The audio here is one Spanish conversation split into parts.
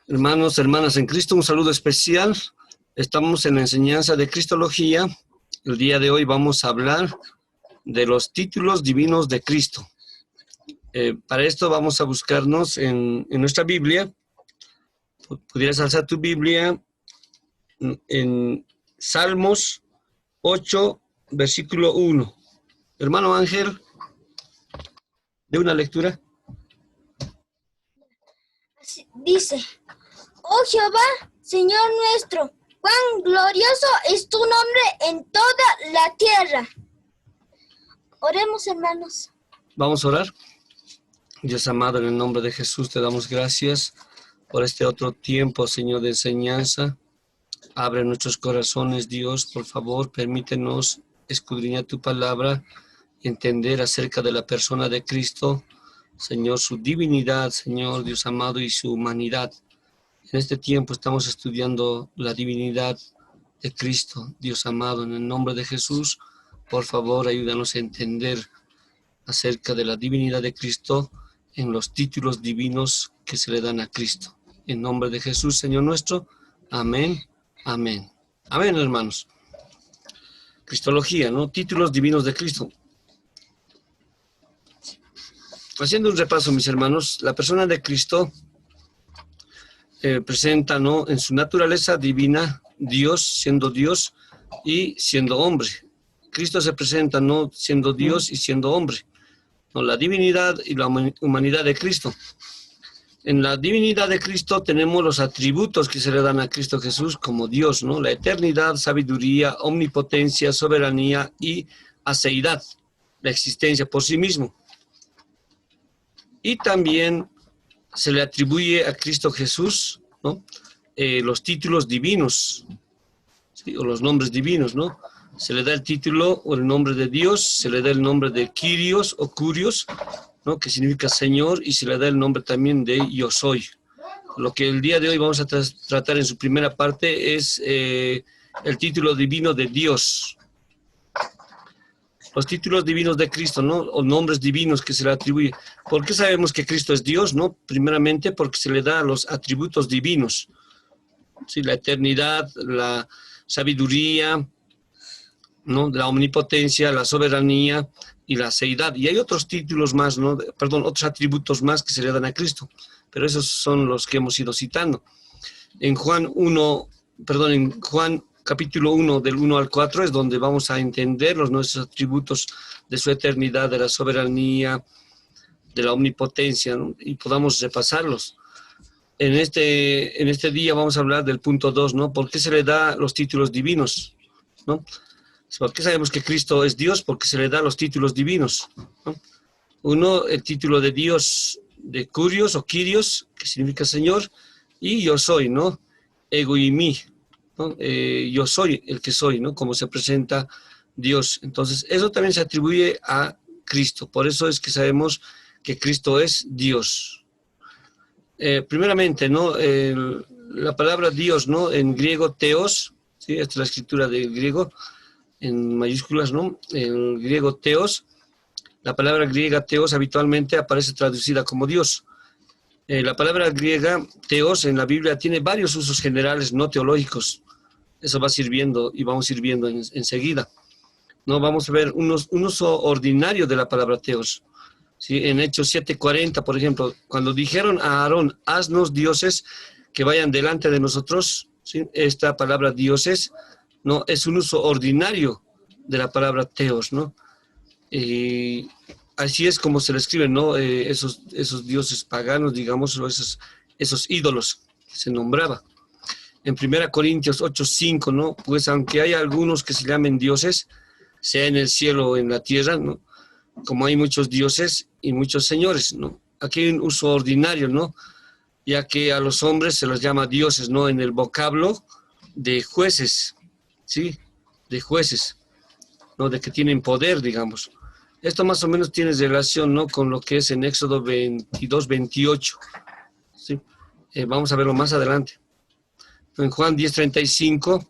Hermanos, hermanas en Cristo, un saludo especial. Estamos en la enseñanza de Cristología. El día de hoy vamos a hablar de los títulos divinos de Cristo. Para esto vamos a buscarnos en nuestra Biblia. Pudieras alzar tu Biblia en Salmos 8, versículo 1. Hermano Ángel, de una lectura. Dice: Oh Jehová, Señor nuestro, cuán glorioso es tu nombre en toda la tierra. Oremos, hermanos. Vamos a orar. Dios amado, en el nombre de Jesús te damos gracias por este otro tiempo, Señor, de enseñanza. Abre nuestros corazones, Dios, por favor, permítenos escudriñar tu palabra y entender acerca de la persona de Cristo, Señor, su divinidad, Señor, Dios amado, y su humanidad. En este tiempo estamos estudiando la divinidad de Cristo, Dios amado, en el nombre de Jesús. Por favor, ayúdanos a entender acerca de la divinidad de Cristo en los títulos divinos que se le dan a Cristo. En nombre de Jesús, Señor nuestro. Amén, amén. Amén, hermanos. Cristología, ¿no? Títulos divinos de Cristo. Haciendo un repaso, mis hermanos, la persona de Cristo presenta, ¿no?, en su naturaleza divina, Dios siendo Dios y siendo hombre. Cristo se presenta, ¿no?, siendo Dios y siendo hombre, ¿no? La divinidad y la humanidad de Cristo. En la divinidad de Cristo tenemos los atributos que se le dan a Cristo Jesús como Dios, ¿no? La eternidad, sabiduría, omnipotencia, soberanía y aceidad, la existencia por sí mismo. Y también se le atribuye a Cristo Jesús, ¿no?, los títulos divinos, ¿sí?, o los nombres divinos, ¿no? Se le da el título o el nombre de Dios, se le da el nombre de Kyrios o Curios, ¿no?, que significa Señor, y se le da el nombre también de Yo Soy. Lo que el día de hoy vamos a tratar en su primera parte es el título divino de Dios. Los títulos divinos de Cristo, ¿no?, o nombres divinos que se le atribuye. ¿Por qué sabemos que Cristo es Dios? ¿No? Primeramente porque se le da los atributos divinos, ¿sí? La eternidad, la sabiduría, ¿no?, la omnipotencia, la soberanía y la aceidad. Y hay otros títulos más, ¿no?, otros atributos más que se le dan a Cristo, pero esos son los que hemos ido citando. En Juan capítulo 1, del 1 al 4, es donde vamos a entender los nuestros atributos de su eternidad, de la soberanía, de la omnipotencia, ¿no?, y podamos repasarlos. En este día vamos a hablar del punto 2, ¿no? ¿Por qué se le da los títulos divinos? ¿No? ¿Por qué sabemos que Cristo es Dios? Porque se le da los títulos divinos, ¿no? Uno, el título de Dios, de Curios o Kyrios, que significa Señor, y Yo Soy, ¿no? Ego y mí, ¿no? Yo soy el que soy, ¿no?, como se presenta Dios. Entonces, eso también se atribuye a Cristo. Por eso es que sabemos que Cristo es Dios. Primeramente, ¿no?, la palabra Dios, ¿no?, en griego teos, ¿sí? Esta es la escritura del griego, en mayúsculas, ¿no? En griego teos, la palabra griega teos habitualmente aparece traducida como Dios. La palabra griega teos en la Biblia tiene varios usos generales no teológicos. Eso va sirviendo y vamos a ir viendo enseguida. No, vamos a ver un uso ordinario de la palabra teos. ¿Sí? En Hechos 7:40, por ejemplo, cuando dijeron a Aarón, haznos dioses que vayan delante de nosotros, ¿sí?, esta palabra dioses, ¿no?, es un uso ordinario de la palabra teos, ¿no? Y así es como se le escriben, ¿no?, esos dioses paganos, digamos, o esos ídolos que se nombraba. En 1 Corintios 8:5, ¿no?, pues aunque hay algunos que se llamen dioses, sea en el cielo o en la tierra, ¿no?, como hay muchos dioses y muchos señores, ¿no? Aquí hay un uso ordinario, ¿no?, ya que a los hombres se los llama dioses, ¿no?, en el vocablo de jueces, ¿sí?, de jueces, ¿no?, de que tienen poder, digamos. Esto más o menos tiene relación, ¿no?, con lo que es en Éxodo 22:28, ¿sí? Vamos a verlo más adelante. En Juan 10:35,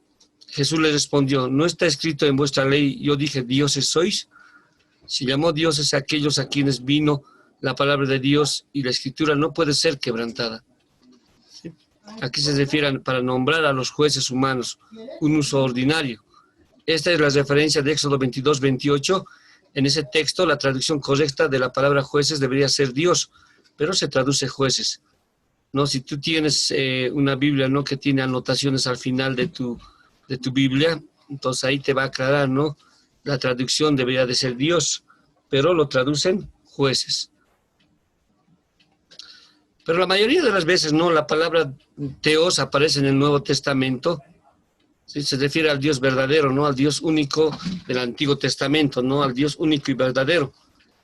Jesús le respondió, ¿no está escrito en vuestra ley, yo dije, dioses sois? Si llamó dioses a aquellos a quienes vino la palabra de Dios, y la escritura no puede ser quebrantada, ¿sí? Aquí se refiere para nombrar a los jueces humanos, un uso ordinario. Esta es la referencia de Éxodo 22, 28. En ese texto, la traducción correcta de la palabra jueces debería ser Dios, pero se traduce jueces, ¿no? Si tú tienes una Biblia, ¿no?, que tiene anotaciones al final de tu Biblia, entonces ahí te va a aclarar, ¿no? La traducción debería de ser Dios, pero lo traducen jueces. Pero la mayoría de las veces, ¿no?, la palabra Teos aparece en el Nuevo Testamento. ¿Sí? Se refiere al Dios verdadero, ¿no?, al Dios único del Antiguo Testamento, ¿no?, al Dios único y verdadero.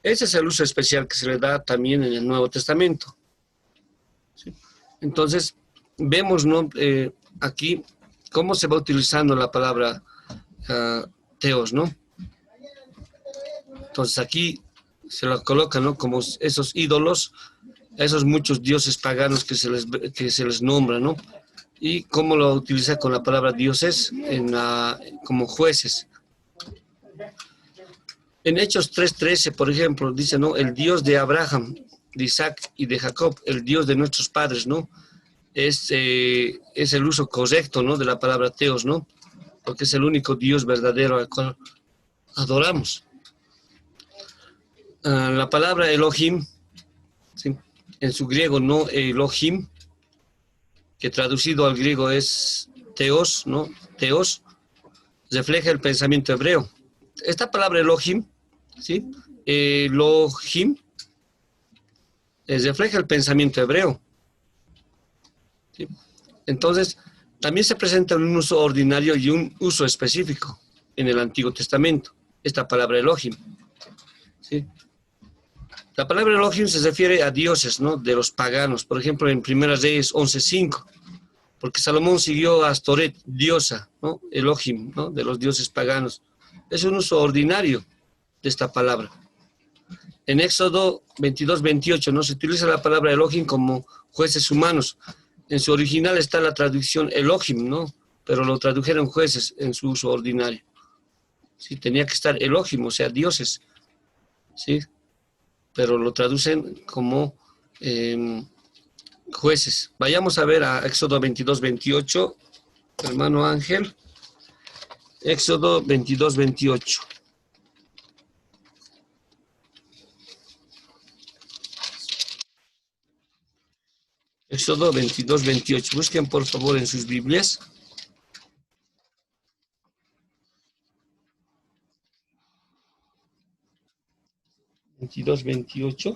Ese es el uso especial que se le da también en el Nuevo Testamento. ¿Sí? Entonces, vemos, ¿no?, aquí cómo se va utilizando la palabra Teos, ¿no? Entonces aquí se la coloca, ¿no?, como esos ídolos, esos muchos dioses paganos que se les nombra, ¿no? Y cómo lo utiliza con la palabra dioses como jueces. En Hechos 3:13, por ejemplo, dice, ¿no?, el Dios de Abraham, de Isaac y de Jacob, el Dios de nuestros padres, ¿no? Es el uso correcto, ¿no?, de la palabra Teos, ¿no? Porque es el único Dios verdadero al cual adoramos. La palabra Elohim, ¿sí?, en su griego, no Elohim, que traducido al griego es Teos, ¿no? Teos, refleja el pensamiento hebreo. Esta palabra Elohim, ¿sí?, Elohim, refleja el pensamiento hebreo. ¿Sí? Entonces, también se presenta un uso ordinario y un uso específico en el Antiguo Testamento, esta palabra Elohim. ¿Sí? La palabra Elohim se refiere a dioses, ¿no?, de los paganos. Por ejemplo, en 1 Reyes 11:5, porque Salomón siguió a Astoret, diosa, ¿no?, Elohim, ¿no?, de los dioses paganos. Es un uso ordinario de esta palabra. En Éxodo 22, 28, ¿no?, se utiliza la palabra Elohim como jueces humanos. En su original está la traducción Elohim, ¿no?, pero lo tradujeron jueces en su uso ordinario. Sí, tenía que estar Elohim, o sea, dioses, ¿sí?, pero lo traducen como jueces. Vayamos a ver a Éxodo 22, 28, hermano Ángel. Éxodo 22, 28. Éxodo 22, 28. Busquen por favor en sus Biblias. Veintidós, 28.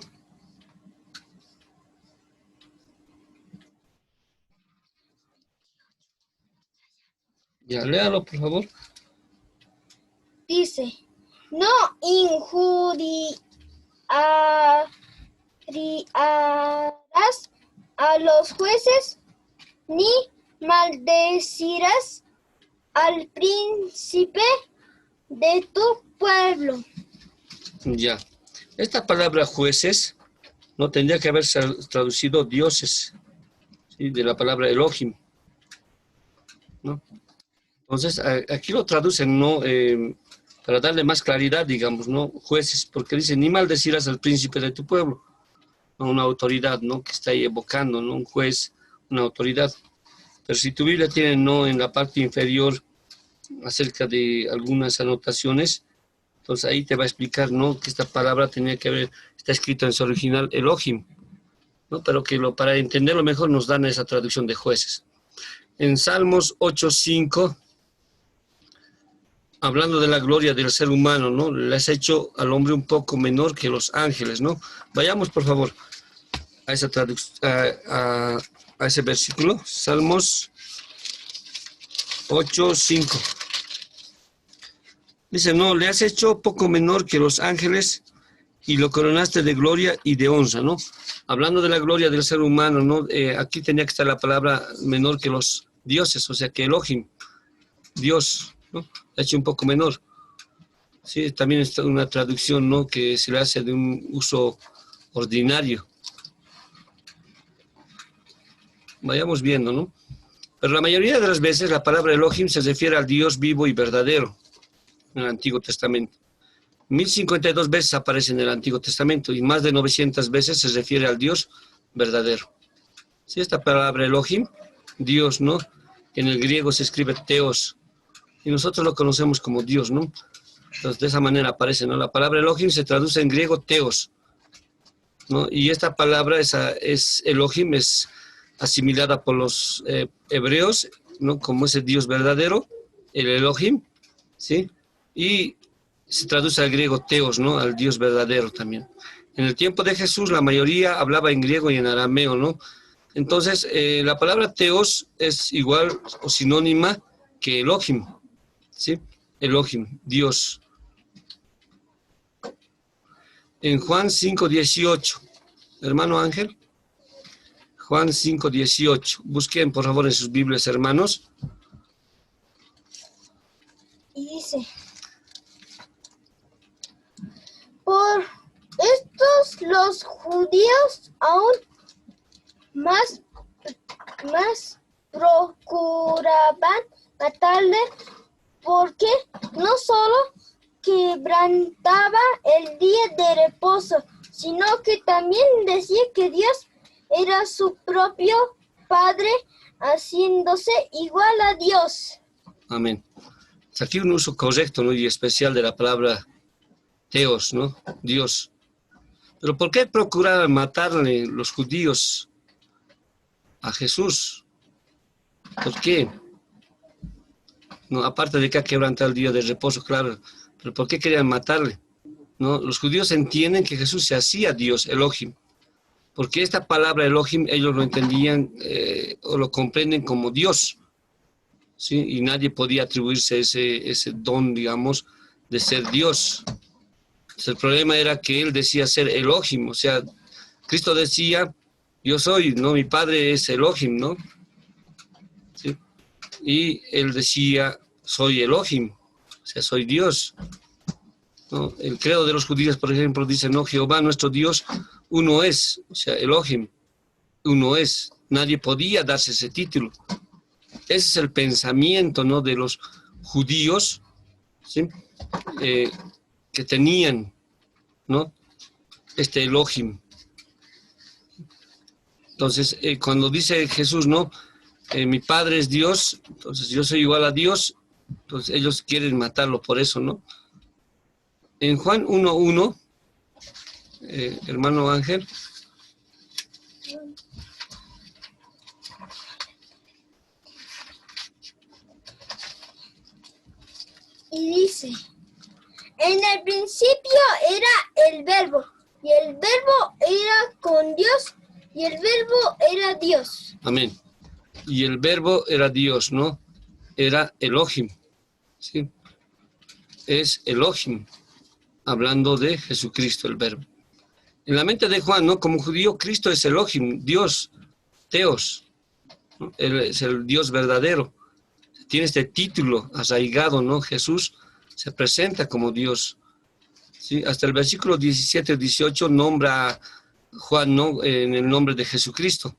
Ya, léalo por favor. Dice, no injuriarás a los jueces, ni maldecirás al príncipe de tu pueblo. Ya. Esta palabra jueces no tendría que haber traducido dioses, ¿sí?, de la palabra Elohim, ¿no? Entonces, aquí lo traducen, ¿no?, para darle más claridad, digamos, ¿no?, jueces, porque dice, ni maldecirás al príncipe de tu pueblo, ¿no?, una autoridad, ¿no?, que está ahí evocando, ¿no?, un juez, una autoridad. Pero si tu Biblia tiene, ¿no?, en la parte inferior acerca de algunas anotaciones, entonces ahí te va a explicar, ¿no?, que esta palabra tenía que haber, está escrito en su original Elohim, ¿no?, pero que para entenderlo mejor nos dan esa traducción de jueces. En Salmos 8:5, hablando de la gloria del ser humano, ¿no?, le has hecho al hombre un poco menor que los ángeles, ¿no? Vayamos, por favor, a esa a ese versículo, Salmos 8:5. Dice, no, le has hecho poco menor que los ángeles y lo coronaste de gloria y de honra, ¿no? Hablando de la gloria del ser humano, ¿no? Aquí tenía que estar la palabra menor que los dioses, o sea que Elohim, Dios, ¿no?, le ha hecho un poco menor. Sí, también está una traducción, ¿no?, que se le hace de un uso ordinario. Vayamos viendo, ¿no? Pero la mayoría de las veces la palabra Elohim se refiere al Dios vivo y verdadero en el Antiguo Testamento. 1052 veces aparece en el Antiguo Testamento y más de 900 veces se refiere al Dios verdadero. Sí, esta palabra Elohim Dios, ¿no? En el griego se escribe Theos, y nosotros lo conocemos como Dios, ¿no? Entonces, de esa manera aparece, ¿no? La palabra Elohim se traduce en griego Theos, ¿no? Y esta palabra es Elohim, es asimilada por los hebreos, ¿no? Como ese Dios verdadero, el Elohim, ¿sí? Y se traduce al griego Theos, ¿no? Al Dios verdadero también. En el tiempo de Jesús, la mayoría hablaba en griego y en arameo, ¿no? Entonces, la palabra Theos es igual o sinónima que Elohim, ¿sí? Elohim, Dios. En Juan 5:18, hermano Ángel, Juan 5:18. Busquen, por favor, en sus Biblias, hermanos. Y dice, por estos los judíos aún más procuraban matarle, porque no solo quebrantaba el día de reposo, sino que también decía que Dios era su propio Padre, haciéndose igual a Dios. Amén. Aquí un uso correcto, ¿no? Y especial de la palabra Theos, ¿no? Dios. Pero ¿por qué procuraban matarle los judíos a Jesús? ¿Por qué? No, aparte de que ha quebrantado el día de reposo, claro. Pero ¿por qué querían matarle? ¿No? Los judíos entienden que Jesús se hacía Dios, Elohim. Porque esta palabra Elohim ellos lo entendían o lo comprenden como Dios, ¿sí? Y nadie podía atribuirse ese don, digamos, de ser Dios. Entonces, el problema era que él decía ser Elohim, o sea, Cristo decía, yo soy, ¿no? Mi Padre es Elohim, ¿no? ¿Sí? Y él decía, soy Elohim, o sea, soy Dios, ¿no? El credo de los judíos, por ejemplo, dice, no, Jehová nuestro Dios, uno es, o sea, Elohim, uno es. Nadie podía darse ese título. Ese es el pensamiento, ¿no? De los judíos, ¿sí? Que tenían, ¿no? Este Elohim. Entonces, cuando dice Jesús, ¿no? Mi Padre es Dios, entonces yo soy igual a Dios, entonces ellos quieren matarlo por eso, ¿no? En Juan 1:1, hermano Ángel. Y dice, en el principio era el Verbo, y el Verbo era con Dios, y el Verbo era Dios. Amén. Y el Verbo era Dios, ¿no? Era Elohim, ¿sí? Es Elohim, hablando de Jesucristo, el Verbo. En la mente de Juan, ¿no? Como judío, Cristo es Elohim, Dios, Theos, ¿no? Él es el Dios verdadero. Tiene este título arraigado, ¿no? Jesús se presenta como Dios, ¿sí? Hasta el versículo 17-18 nombra a Juan, ¿no? En el nombre de Jesucristo.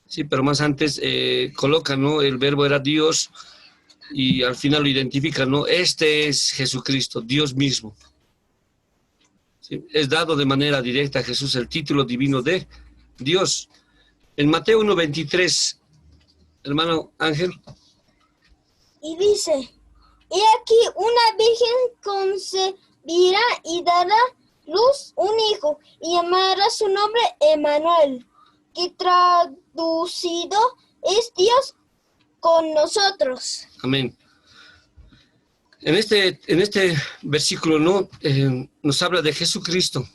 Sí, pero más antes coloca, ¿no? El Verbo era Dios y al final lo identifica, ¿no? Este es Jesucristo, Dios mismo. ¿Sí? Es dado de manera directa a Jesús el título divino de Dios. En Mateo 1:23, hermano Ángel. Y dice, he aquí una virgen concebirá y dará luz un hijo, y llamará su nombre Emmanuel, que traducido es Dios con nosotros. Amén. En este versículo, ¿no? Nos habla de Jesucristo,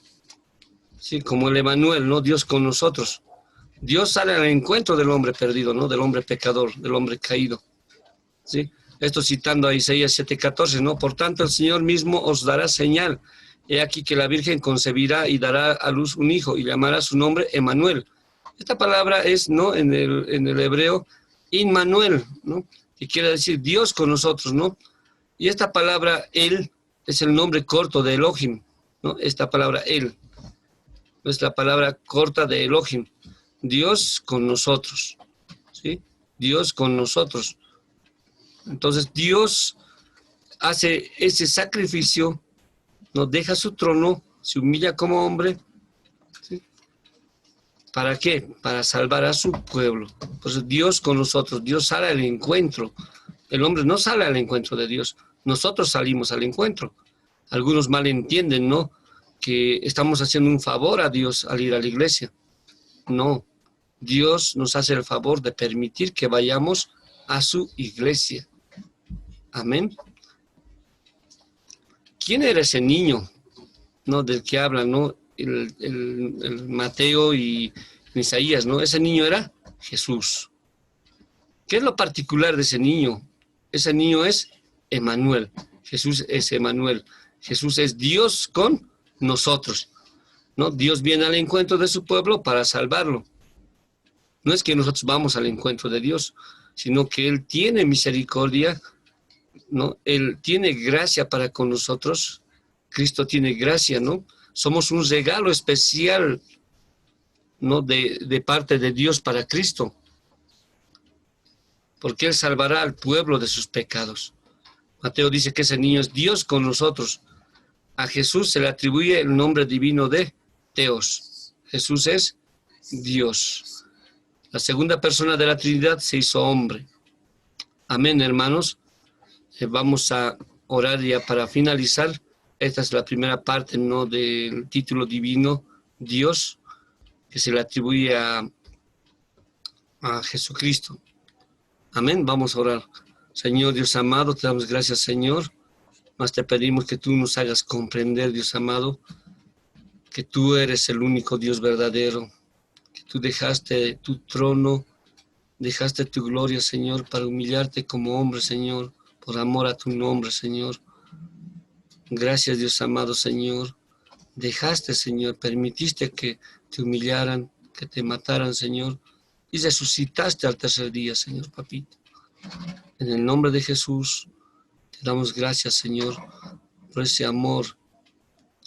¿sí? Como el Emmanuel, ¿no? Dios con nosotros. Dios sale al encuentro del hombre perdido, ¿no? Del hombre pecador, del hombre caído, ¿sí? Esto citando a Isaías 7:14, ¿no? Por tanto, el Señor mismo os dará señal. He aquí que la Virgen concebirá y dará a luz un hijo y llamará su nombre Emmanuel. Esta palabra es, ¿no? En el hebreo, Immanuel, ¿no? Que quiere decir Dios con nosotros, ¿no? Y esta palabra, él, es el nombre corto de Elohim, ¿no? Esta palabra, él, es la palabra corta de Elohim. Dios con nosotros, ¿sí? Dios con nosotros. Entonces, Dios hace ese sacrificio, nos deja su trono, se humilla como hombre, ¿sí? ¿Para qué? Para salvar a su pueblo. Pues Dios con nosotros, Dios sale al encuentro. El hombre no sale al encuentro de Dios, nosotros salimos al encuentro. Algunos malentienden, ¿no? Que estamos haciendo un favor a Dios al ir a la iglesia. No, Dios nos hace el favor de permitir que vayamos a su iglesia. Amén. ¿Quién era ese niño, no, del que habla, no? El Mateo y Isaías, ¿no? Ese niño era Jesús. ¿Qué es lo particular de ese niño? Ese niño es Emmanuel. Jesús es Emmanuel. Jesús es Dios con nosotros, ¿no? Dios viene al encuentro de su pueblo para salvarlo. No es que nosotros vamos al encuentro de Dios, sino que Él tiene misericordia, ¿no? Él tiene gracia para con nosotros. Cristo tiene gracia, ¿no? Somos un regalo especial, ¿no? De parte de Dios para Cristo, porque Él salvará al pueblo de sus pecados. Mateo dice que ese niño es Dios con nosotros. A Jesús se le atribuye el nombre divino de Teos. Jesús es Dios. La segunda persona de la Trinidad se hizo hombre. Amén, hermanos. Vamos a orar ya para finalizar. Esta es la primera parte, ¿no?, del título divino, Dios, que se le atribuye a Jesucristo. Amén. Vamos a orar. Señor Dios amado, te damos gracias, Señor. Más te pedimos que tú nos hagas comprender, Dios amado, que tú eres el único Dios verdadero, que tú dejaste tu trono, dejaste tu gloria, Señor, para humillarte como hombre, Señor, por amor a tu nombre, Señor. Gracias, Dios amado, Señor. Dejaste, Señor, permitiste que te humillaran, que te mataran, Señor, y resucitaste al tercer día, Señor, papito. En el nombre de Jesús, te damos gracias, Señor, por ese amor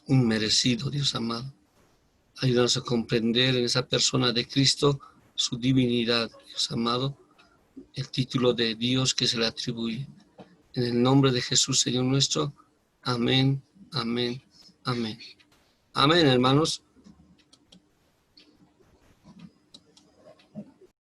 inmerecido, Dios amado. Ayúdanos a comprender en esa persona de Cristo su divinidad, Dios amado, el título de Dios que se le atribuye. En el nombre de Jesús, Señor nuestro. Amén, amén, amén. Amén, hermanos.